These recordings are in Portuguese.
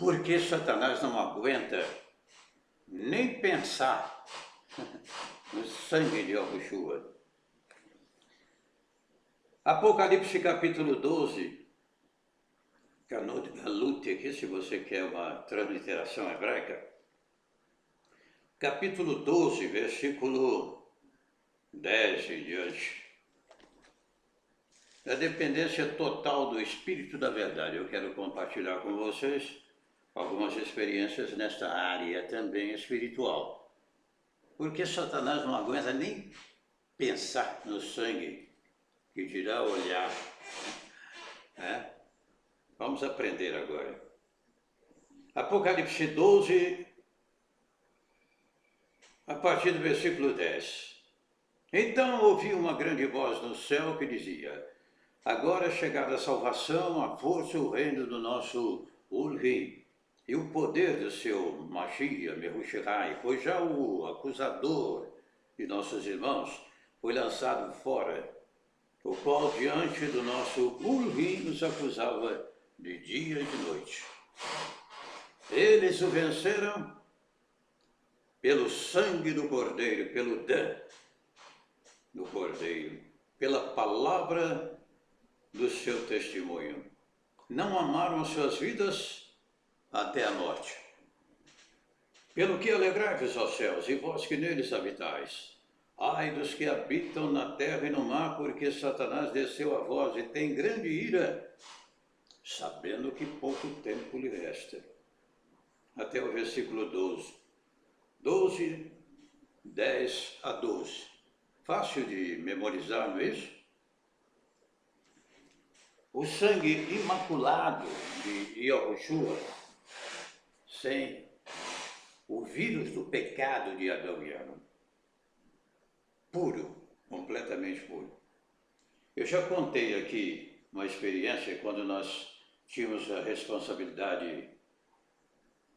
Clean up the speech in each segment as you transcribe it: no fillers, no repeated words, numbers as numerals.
Porque Satanás não aguenta nem pensar no sangue de Yahushua. Apocalipse capítulo 12, Galut aqui, se você quer uma transliteração hebraica. Capítulo 12, versículo 10 em diante. A dependência total do Espírito da Verdade. Eu quero compartilhar com vocês algumas experiências nesta área também espiritual. Porque Satanás não aguenta nem pensar no sangue, que dirá olhar. Vamos aprender agora. Apocalipse 12, a partir do versículo 10. Então ouvi uma grande voz no céu que dizia: agora é chegada a salvação, a força e o reino do nosso Ulrim, e o poder do seu Mashiach, Mehushai, pois já o acusador de nossos irmãos foi lançado fora, o qual diante do nosso Ulrim nos acusava de dia e de noite. Eles o venceram pelo sangue do Cordeiro, pelo Dan do Cordeiro, pela palavra do seu testemunho. Não amaram suas vidas até a morte. Pelo que alegrai-vos, ó céus, e vós que neles habitais. Ai dos que habitam na terra e no mar, porque Satanás desceu a vós e tem grande ira, sabendo que pouco tempo lhe resta. Até o versículo 12. 12, 10 a 12. Fácil de memorizar, não é isso? O sangue imaculado de Yahushua, sem o vírus do pecado de Adão e Eva. Puro, completamente puro. Eu já contei aqui uma experiência quando nós tínhamos a responsabilidade,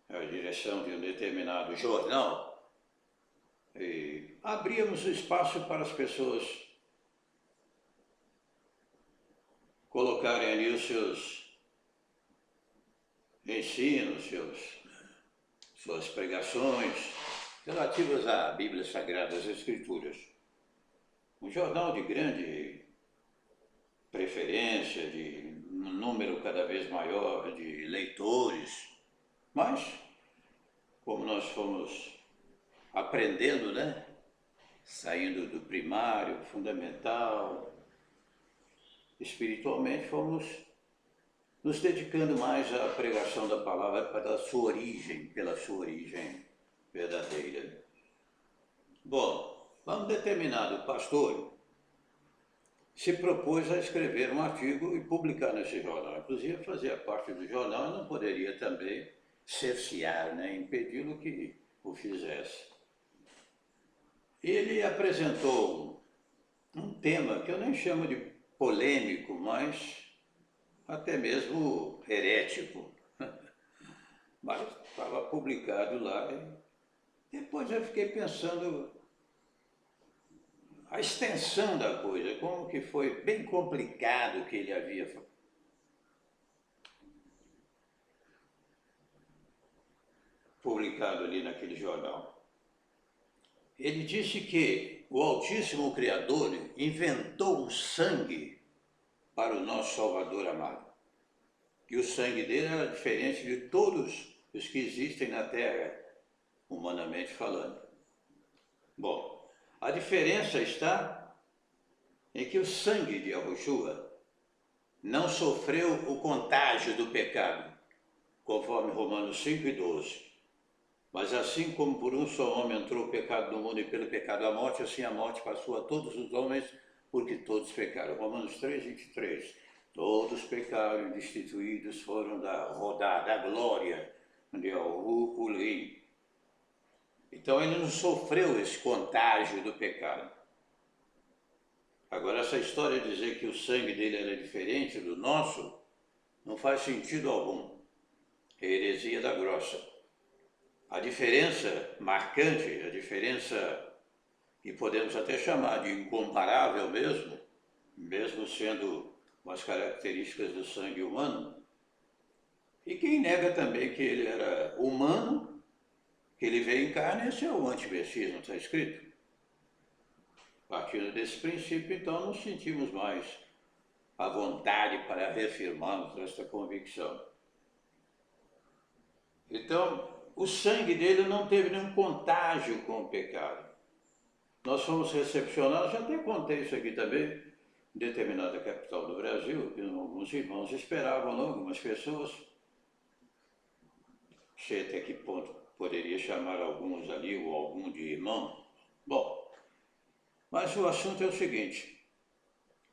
a direção de um determinado jornal, e abríamos o espaço para as pessoas colocarem ali os seus ensinos, suas pregações relativas à Bíblia Sagrada, às Escrituras. Um jornal de grande preferência, de um número cada vez maior de leitores, mas como nós fomos aprendendo, né? Saindo do primário, fundamental, espiritualmente fomos nos dedicando mais à pregação da palavra pela sua origem verdadeira. Bom, um determinado pastor se propôs a escrever um artigo e publicar nesse jornal. Inclusive fazia parte do jornal e não poderia também cercear, né, impedi-lo que o fizesse. Ele apresentou um tema que eu nem chamo de polêmico, mas até mesmo herético. Mas estava publicado lá. E depois eu fiquei pensando a extensão da coisa, como que foi bem complicado o que ele havia publicado ali naquele jornal. Ele disse que o Altíssimo Criador inventou um sangue para o nosso Salvador amado. Que o sangue dele era diferente de todos os que existem na Terra, humanamente falando. Bom, a diferença está em que o sangue de Yahushua não sofreu o contágio do pecado, conforme Romanos 5 e 12. Mas assim como por um só homem entrou o pecado no mundo e pelo pecado a morte, assim a morte passou a todos os homens, porque todos pecaram. Romanos 3, 23. Todos pecaram e destituídos foram da glória de Yahushua. Então ele não sofreu esse contágio do pecado. Agora essa história de dizer que o sangue dele era diferente do nosso, não faz sentido algum. É heresia da grossa. A diferença marcante, a diferença que podemos até chamar de incomparável mesmo sendo as características do sangue humano, e que quem nega também que ele era humano, que ele veio em carne, esse é o antimessias, não está escrito? Partindo desse princípio, então, nos sentimos mais à vontade para reafirmarmos esta convicção. Então, o sangue dele não teve nenhum contágio com o pecado. Nós fomos recepcionados, já até contei isso aqui também, em determinada capital do Brasil, que alguns irmãos esperavam, não, algumas pessoas, sei até que ponto poderia chamar alguns ali ou algum de irmão. Bom, mas o assunto é o seguinte,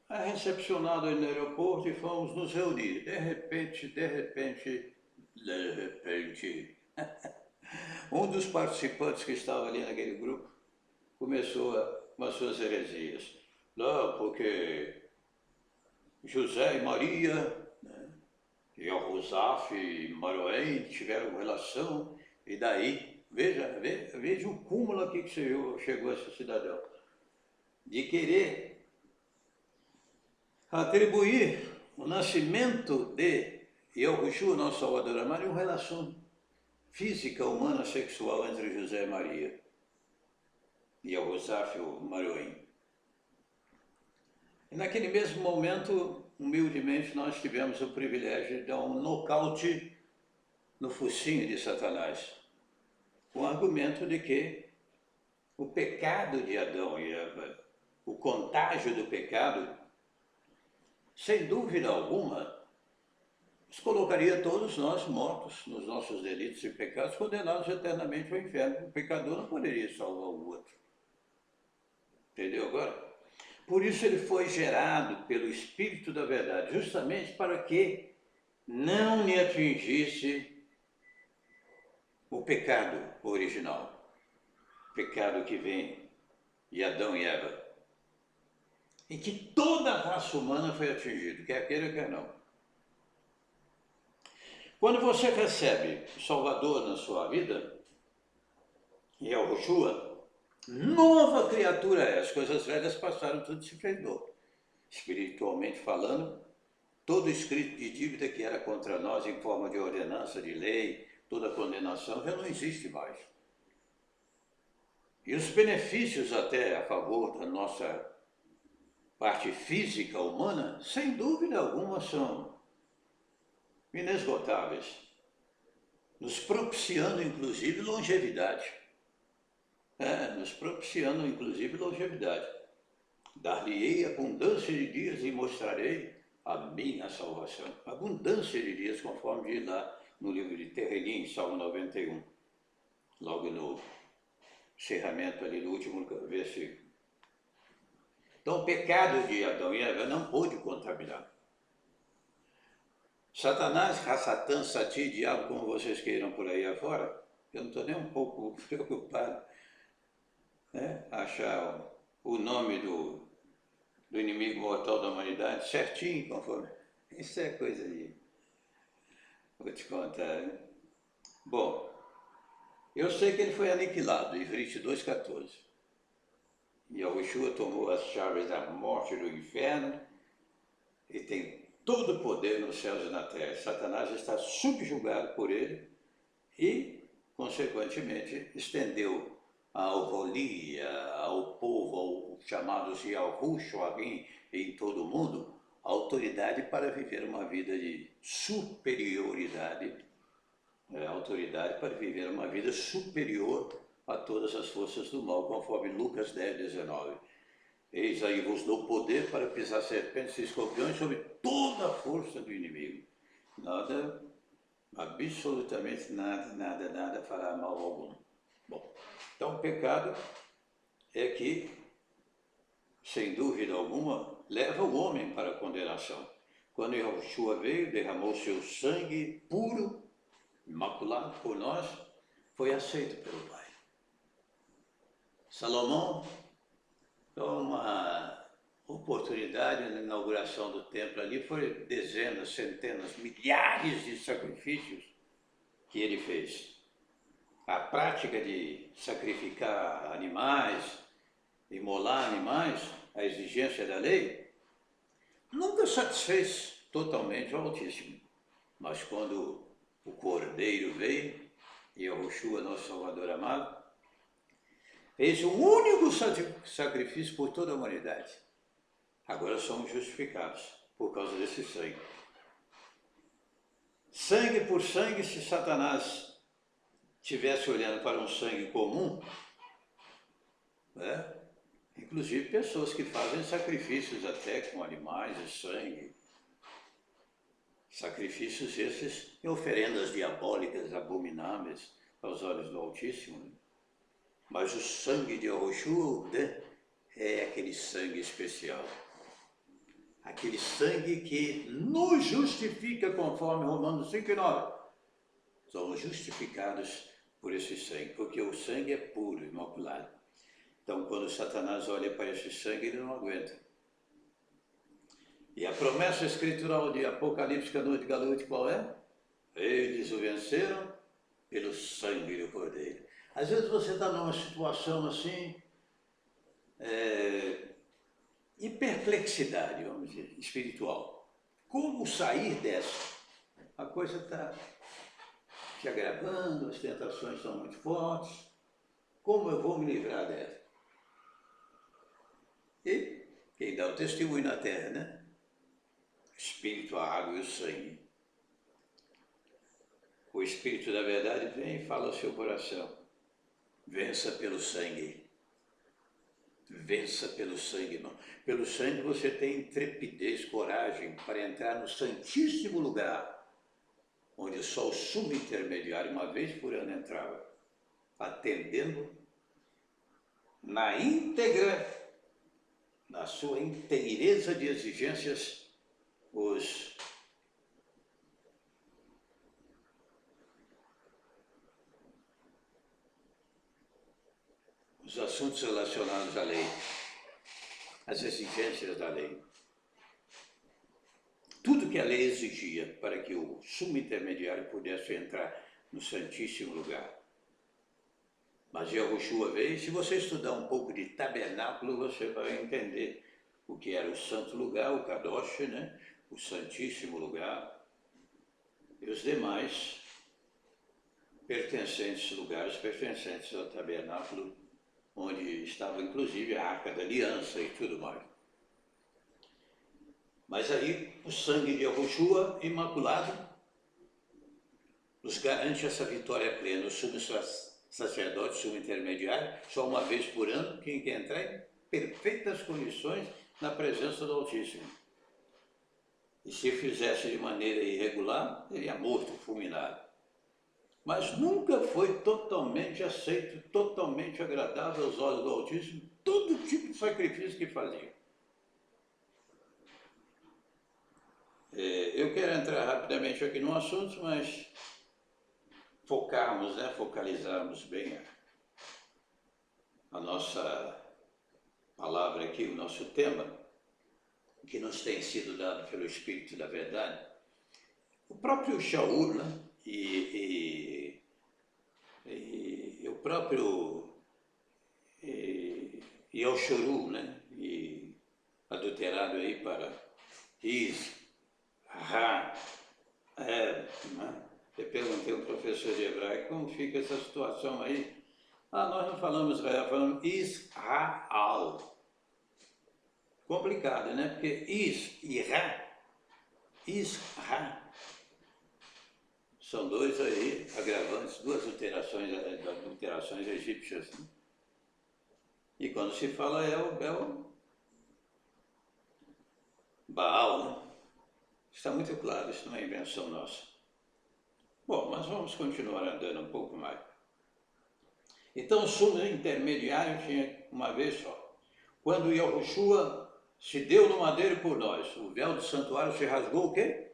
é recepcionado no aeroporto e fomos nos reunir. De repente, um dos participantes que estava ali naquele grupo começou com as suas heresias. Não, porque José e Maria, né, e Rosaf e Maroém tiveram relação, e daí, veja o cúmulo aqui que chegou esse cidadão, de querer atribuir o nascimento de Yahushua, nosso Salvador amado, uma relação física, humana, sexual entre José e Maria, e Rosaf e Maroém. E naquele mesmo momento, humildemente, nós tivemos o privilégio de dar um nocaute no focinho de Satanás, com o argumento de que o pecado de Adão e Eva, o contágio do pecado, sem dúvida alguma, nos colocaria todos nós mortos nos nossos delitos e pecados, condenados eternamente ao inferno. O pecador não poderia salvar o outro. Entendeu agora? Por isso ele foi gerado pelo Espírito da Verdade, justamente para que não lhe atingisse o pecado original, o pecado que vem de Adão e Eva, em que toda a raça humana foi atingida, quer queira, quer não. Quando você recebe o Salvador na sua vida, Yahushua, nova criatura é, as coisas velhas passaram, tudo se fez novo. Espiritualmente falando, todo escrito de dívida que era contra nós em forma de ordenança, de lei, toda condenação já não existe mais. E os benefícios até a favor da nossa parte física humana, sem dúvida alguma, são inesgotáveis, nos propiciando inclusive longevidade. Nos propiciando inclusive longevidade. Dar-lhe-ei abundância de dias e mostrarei a minha salvação. Abundância de dias, conforme diz lá no livro de Terrelim, Salmo 91, logo no encerramento ali do último versículo. Então o pecado de Adão e Eva não pôde contaminar. Satanás, Satã, Sati, diabo, como vocês queiram por aí afora, eu não estou nem um pouco preocupado, né? Achar o nome do inimigo mortal da humanidade certinho, conforme. Isso é coisa de... Vou te contar, né? Bom, eu sei que ele foi aniquilado, em 22:14. E Yahushua tomou as chaves da morte e do inferno e tem todo o poder nos céus e na terra. Satanás está subjugado por ele e, consequentemente, estendeu ao Roli, ao povo, aos chamados Yahushua em todo o mundo, a autoridade para viver uma vida de superioridade, autoridade para viver uma vida superior a todas as forças do mal, conforme Lucas 10:19. Eis aí vos dou poder para pisar serpentes e escorpiões sobre toda a força do inimigo. Nada, absolutamente nada fará mal algum. Bom, então o pecado é que, sem dúvida alguma, leva o homem para a condenação. Quando Yahushua veio, derramou seu sangue puro, imaculado por nós, foi aceito pelo Pai. Salomão, uma oportunidade na inauguração do templo ali, foi dezenas, centenas, milhares de sacrifícios que ele fez. A prática de sacrificar animais, imolar animais, a exigência da lei, nunca satisfez totalmente o Altíssimo. Mas quando o Cordeiro veio, Yahushua, nosso Salvador amado, fez o único sacrifício por toda a humanidade. Agora somos justificados por causa desse sangue. Sangue por sangue, se Satanás estivesse olhando para um sangue comum, né? Inclusive pessoas que fazem sacrifícios até com animais e sangue, sacrifícios esses e oferendas diabólicas, abomináveis aos olhos do Altíssimo, né? Mas o sangue de Yahushua é aquele sangue especial. Aquele sangue que nos justifica, conforme Romanos 5:9. Somos justificados por esse sangue, porque o sangue é puro, imaculado. Então, quando Satanás olha para esse sangue, ele não aguenta. E a promessa escritural de Apocalipse, Canoa de Galute, qual é? Eles o venceram pelo sangue do Cordeiro. Às vezes você está numa situação assim, de perplexidade, vamos dizer, espiritual. Como sair dessa? A coisa está se agravando, as tentações estão muito fortes. Como eu vou me livrar dessa? E quem dá o testemunho na terra, né? O Espírito, a água e o sangue. O Espírito da verdade vem e fala ao seu coração. Vença pelo sangue. Vença pelo sangue, irmão. Pelo sangue você tem intrepidez, coragem para entrar no Santíssimo Lugar, onde só o sumo intermediário, uma vez por ano, entrava, atendendo na íntegra, na sua inteireza de exigências, os assuntos relacionados à lei, as exigências da lei. Tudo que a lei exigia para que o sumo intermediário pudesse entrar no Santíssimo Lugar. Mas Yahushua veio, se você estudar um pouco de tabernáculo, você vai entender o que era o santo lugar, o Kadosh, né? O Santíssimo Lugar, e os demais lugares pertencentes ao tabernáculo, onde estava inclusive a Arca da Aliança e tudo mais. Mas aí o sangue de Yahushua, imaculado, nos garante essa vitória plena. O sumo sacerdote, sumo intermediário, só uma vez por ano, quem quer entrar em perfeitas condições na presença do Altíssimo. E se fizesse de maneira irregular, seria morto, fulminado. Mas nunca foi totalmente aceito, totalmente agradável aos olhos do Altíssimo, todo tipo de sacrifício que fazia. Eu quero entrar rapidamente aqui no assunto, mas focalizarmos bem a nossa palavra aqui, o nosso tema, que nos tem sido dado pelo Espírito da Verdade. O próprio Shaul, né? E o próprio Yelchoru, né? E adulterado aí para Israel, né? Eu perguntei ao professor de hebraico como fica essa situação aí. Nós não falamos Israel, falamos Israel. Complicado, né? Porque Israel são dois aí agravantes, duas alterações egípcias. Né? E quando se fala é o Baal, né? Está muito claro, isso não é invenção nossa. Bom, mas vamos continuar andando um pouco mais. Então o sumo intermediário tinha uma vez só. Quando Yahushua se deu no madeiro por nós, o véu do santuário se rasgou o quê?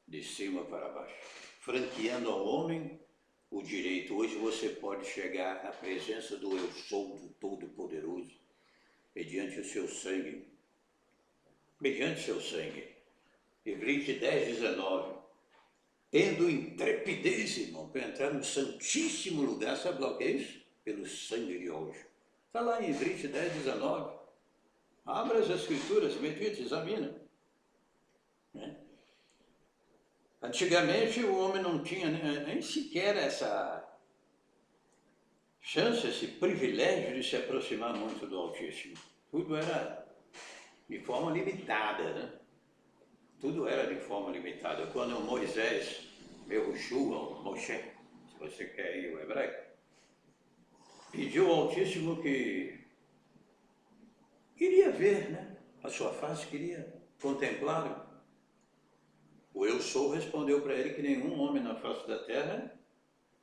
De cima para baixo, franqueando ao homem o direito. Hoje você pode chegar à presença do Eu Sou, do Todo-Poderoso, mediante o seu sangue. Mediante seu sangue. Hebreus 10, 19. Tendo intrepidez, irmão, para entrar no Santíssimo Lugar, sabe lá o que é isso? Pelo sangue de hoje. Está lá em Hebreus 10, 19. Abra as Escrituras, medite, examina. Né? Antigamente o homem não tinha nem sequer essa chance, esse privilégio de se aproximar muito do Altíssimo. Tudo era de forma limitada, né? Tudo era de forma limitada. Quando Moisés, Yehoshua, ou Moshe, se você quer ir o hebraico, pediu ao Altíssimo que queria ver, né? A sua face, queria contemplá-lo. O Eu Sou respondeu para ele que nenhum homem na face da terra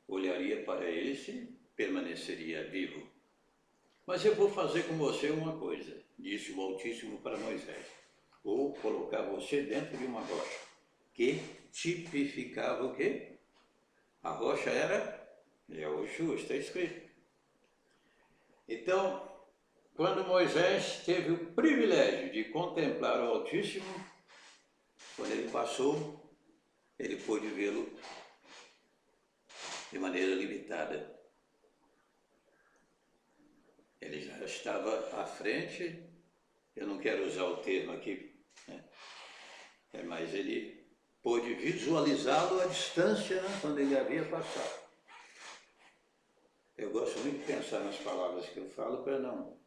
olharia para ele se permaneceria vivo. Mas eu vou fazer com você uma coisa, disse o Altíssimo para Moisés. Vou colocar você dentro de uma rocha, que tipificava o quê? A rocha era Yehoshua, está escrito. Então, quando Moisés teve o privilégio de contemplar o Altíssimo, quando ele passou, ele pôde vê-lo de maneira limitada. Ele já estava à frente, eu não quero usar o termo aqui, né? Mas ele pôde visualizá-lo à distância, né, quando ele havia passado. Eu gosto muito de pensar nas palavras que eu falo para não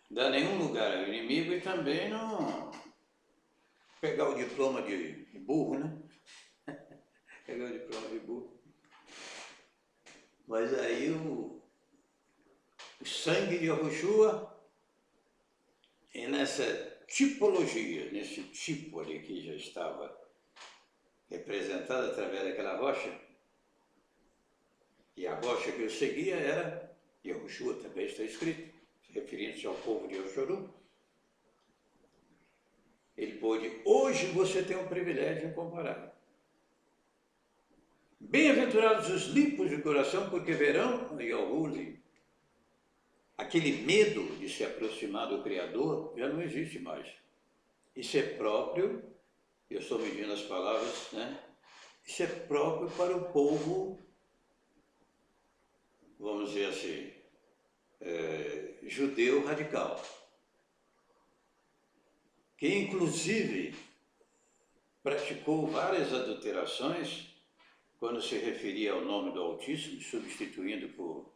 dar nenhum lugar ao inimigo e também não pegar o diploma de burro, né? Pegar o diploma de burro. Mas aí o sangue de Yehoshua, e nessa tipologia, nesse tipo ali que já estava representado através daquela rocha, e a rocha que eu seguia era Yehoshua, também está escrito, referindo-se ao povo de Yoshoru. Ele pôde, hoje você tem um privilégio incomparável. Bem-aventurados os limpos de coração, porque verão Yahuwah. Aquele medo de se aproximar do Criador já não existe mais. Isso é próprio, eu estou medindo as palavras, né? Isso é próprio para o povo, vamos dizer assim, judeu radical, que inclusive praticou várias adulterações quando se referia ao nome do Altíssimo, substituindo por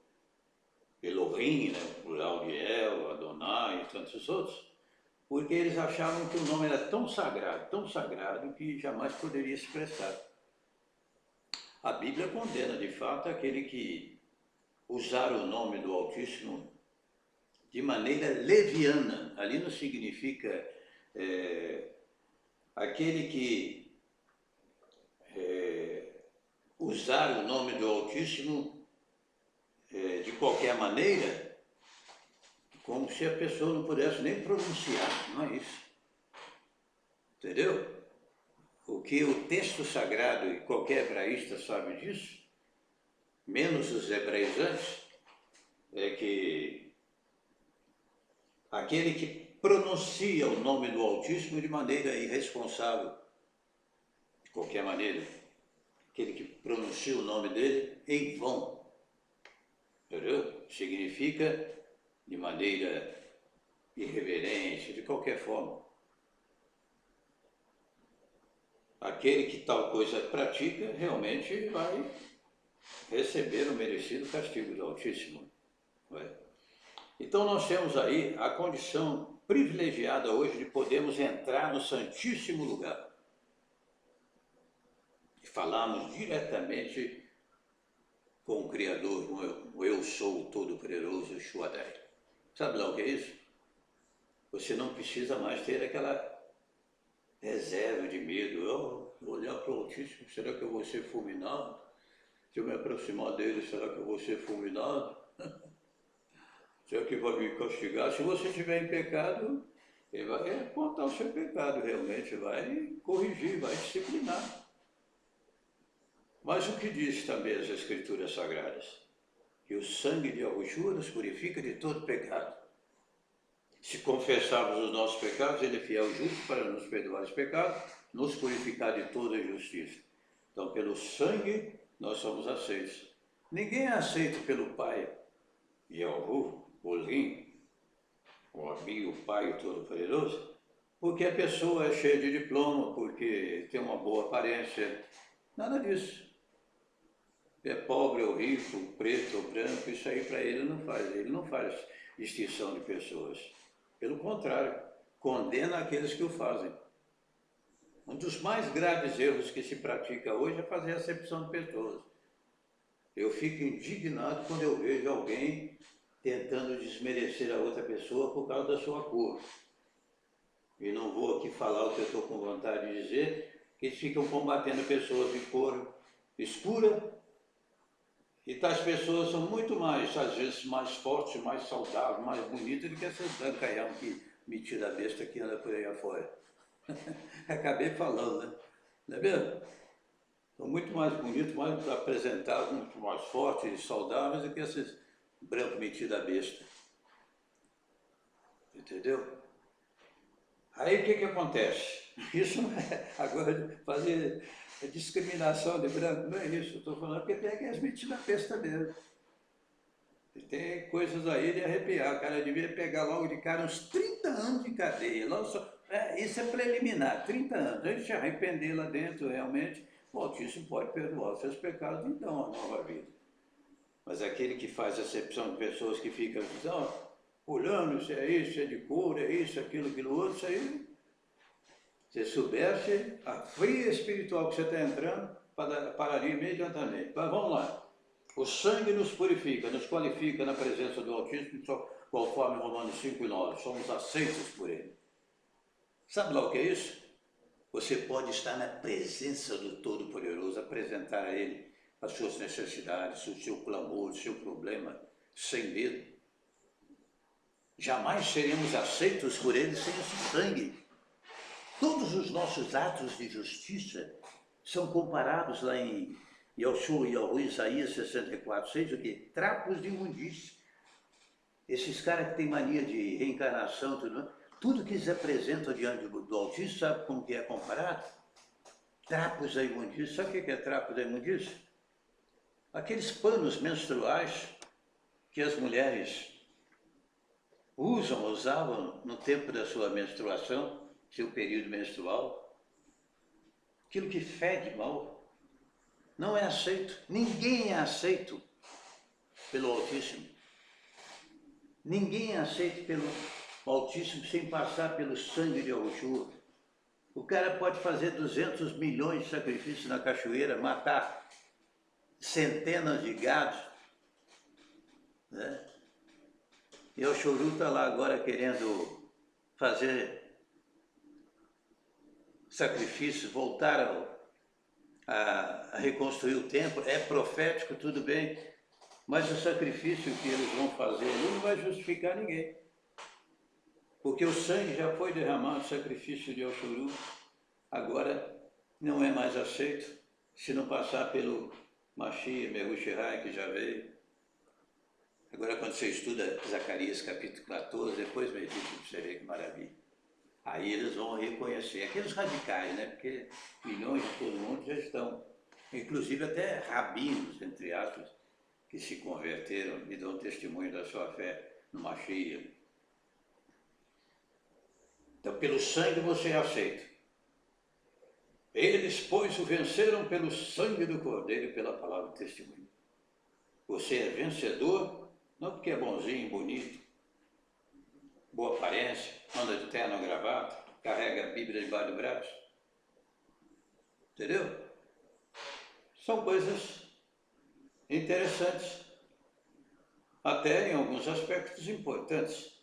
Elohim, né, o plural de El, Adonai e tantos outros, porque eles achavam que o nome era tão sagrado, que jamais poderia se prestar. A Bíblia condena, de fato, aquele que usar o nome do Altíssimo de maneira leviana. Ali não significa aquele que usar o nome do Altíssimo de qualquer maneira, como se a pessoa não pudesse nem pronunciar, não é isso. Entendeu? O que o texto sagrado, e qualquer hebraísta sabe disso, menos os hebraizantes, é que aquele que pronuncia o nome do Altíssimo de maneira irresponsável, de qualquer maneira, aquele que pronuncia o nome dele em vão, entendeu? Significa de maneira irreverente, de qualquer forma. Aquele que tal coisa pratica, realmente vai receber o merecido castigo do Altíssimo. Não é? Então nós temos aí a condição privilegiada hoje de podermos entrar no Santíssimo Lugar. E falarmos diretamente com o Criador, o Eu Sou, o Todo-Poderoso, o Shuadai. Sabe lá o que é isso? Você não precisa mais ter aquela reserva de medo. Olhar para o Altíssimo, será que eu vou ser fulminado? Se eu me aproximar dele, será que eu vou ser fulminado? Será que vai me castigar? Se você estiver em pecado, ele vai apontar o seu pecado, realmente vai corrigir, vai disciplinar. Mas o que diz também as Escrituras Sagradas? Que o sangue de Yahushua nos purifica de todo pecado. Se confessarmos os nossos pecados, ele é fiel e justo para nos perdoar os pecados, nos purificar de toda injustiça. Então, pelo sangue, nós somos aceitos. Ninguém é aceito pelo Pai, Yahuwah, Olim, o amigo, o Pai, o Todo-Poderoso, porque a pessoa é cheia de diploma, porque tem uma boa aparência. Nada disso. É pobre ou rico, preto ou branco, isso aí para ele não faz distinção de pessoas. Pelo contrário, condena aqueles que o fazem. Um dos mais graves erros que se pratica hoje é fazer acepção de pessoas. Eu fico indignado quando eu vejo alguém tentando desmerecer a outra pessoa por causa da sua cor. E não vou aqui falar o que eu estou com vontade de dizer, que eles ficam combatendo pessoas de cor escura, e tais pessoas são muito mais, às vezes, mais fortes, mais saudáveis, mais bonitas do que essas brancaião que metida a besta que anda por aí afora. Acabei falando, né? Não é mesmo? São muito mais bonitos, mais apresentados, muito mais fortes e saudáveis do que esses brancos metidos a besta. Entendeu? Aí o que acontece? Isso não é agora fazer discriminação de branco, não é isso. Eu estou falando porque tem aqueles metidos a besta mesmo. E tem coisas aí de arrepiar. O cara devia pegar logo de cara uns 30 anos de cadeia. Isso é preliminar, 30 anos. A gente se arrepender lá dentro, realmente, o Altíssimo pode perdoar os seus pecados e dar uma nova vida. Mas aquele que faz acepção de pessoas que ficam dizendo, fulano, isso é de cura, é isso, aquilo outro, isso aí. Se soubesse a fria espiritual que você está entrando, pararia imediatamente. Mas vamos lá. O sangue nos purifica, nos qualifica na presença do Altíssimo, conforme Romanos 5:9. Somos aceitos por Ele. Sabe lá o que é isso? Você pode estar na presença do Todo-Poderoso, apresentar a Ele as suas necessidades, o seu clamor, o seu problema, sem medo. Jamais seremos aceitos por Ele sem esse sangue. Todos os nossos atos de justiça são comparados lá em Isaías 64:6, o quê? Trapos de imundícia. Esses caras que têm mania de reencarnação, tudo que eles apresentam diante do Altíssimo, sabe como que é comparado? Trapos da imundícia. Sabe o que é trapo da imundícia? Aqueles panos menstruais que as mulheres usavam no tempo da sua menstruação, seu período menstrual, aquilo que fede mal, não é aceito. Ninguém é aceito pelo Altíssimo. Ninguém é aceito pelo Altíssimo sem passar pelo sangue de Yahushua. O cara pode fazer 200 milhões de sacrifícios na cachoeira, matar centenas de gados, né? E o Yahushua está lá agora querendo fazer sacrifícios, voltar a reconstruir o templo. É profético, tudo bem, mas o sacrifício que eles vão fazer não vai justificar ninguém. Porque o sangue já foi derramado, o sacrifício de Yahushua agora não é mais aceito se não passar pelo Mashiach, Mehushai, que já veio. Agora quando você estuda Zacarias capítulo 14, depois medite para você ver que maravilha. Aí eles vão reconhecer, aqueles radicais, né? Porque milhões de todo mundo já estão, inclusive até rabinos, entre aspas, que se converteram e dão testemunho da sua fé no Mashiach. Então, pelo sangue você é aceito. Eles, pois, o venceram pelo sangue do Cordeiro e pela palavra de testemunho. Você é vencedor, não porque é bonzinho, bonito, boa aparência, anda de terno ou gravata, carrega a Bíblia debaixo do braço. Entendeu? São coisas interessantes, até em alguns aspectos importantes.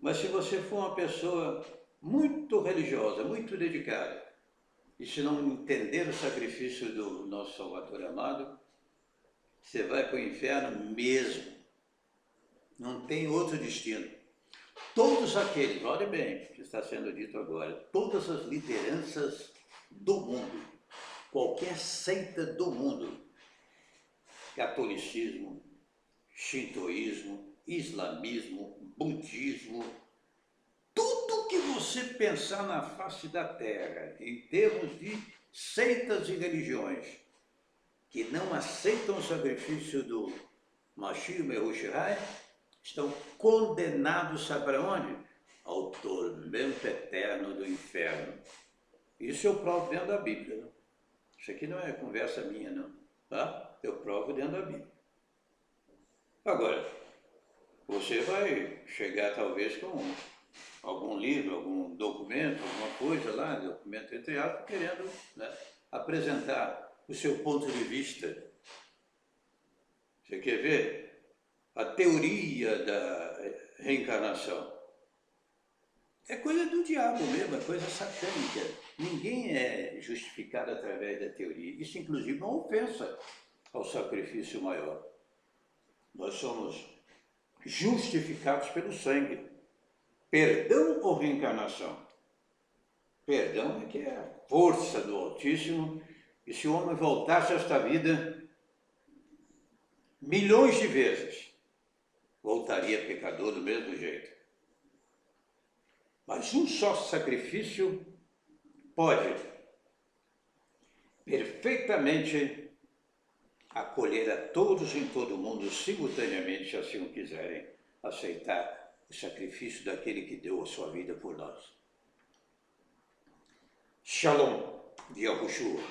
Mas se você for uma pessoa muito religiosa, muito dedicada, e se não entender o sacrifício do nosso Salvador amado, você vai para o inferno mesmo. Não tem outro destino. Todos aqueles, olha bem o que está sendo dito agora, todas as lideranças do mundo, qualquer seita do mundo, catolicismo, shintoísmo, islamismo, budismo, tudo que você pensar na face da terra, em termos de seitas e religiões, que não aceitam o sacrifício do Mashiach Mehushai, estão condenados, sabe para onde? ao tormento eterno do inferno. Isso eu provo dentro da Bíblia. Não? Isso aqui não é conversa minha, não. Tá? Eu provo dentro da Bíblia. Agora, você vai chegar talvez com algum livro, algum documento, alguma coisa lá, documento entre aspas, querendo, né, apresentar o seu ponto de vista. Você quer ver? A teoria da reencarnação. É coisa do diabo mesmo, é coisa satânica. Ninguém é justificado através da teoria. Isso, inclusive, é uma ofensa ao sacrifício maior. Nós somos justificados pelo sangue. Perdão ou reencarnação? Perdão é que é a força do Altíssimo, e se o homem voltasse a esta vida milhões de vezes, voltaria pecador do mesmo jeito. Mas um só sacrifício pode perfeitamente acolher a todos em todo o mundo simultaneamente, se assim o quiserem, aceitar o sacrifício daquele que deu a sua vida por nós. Shalom, de Yahushua.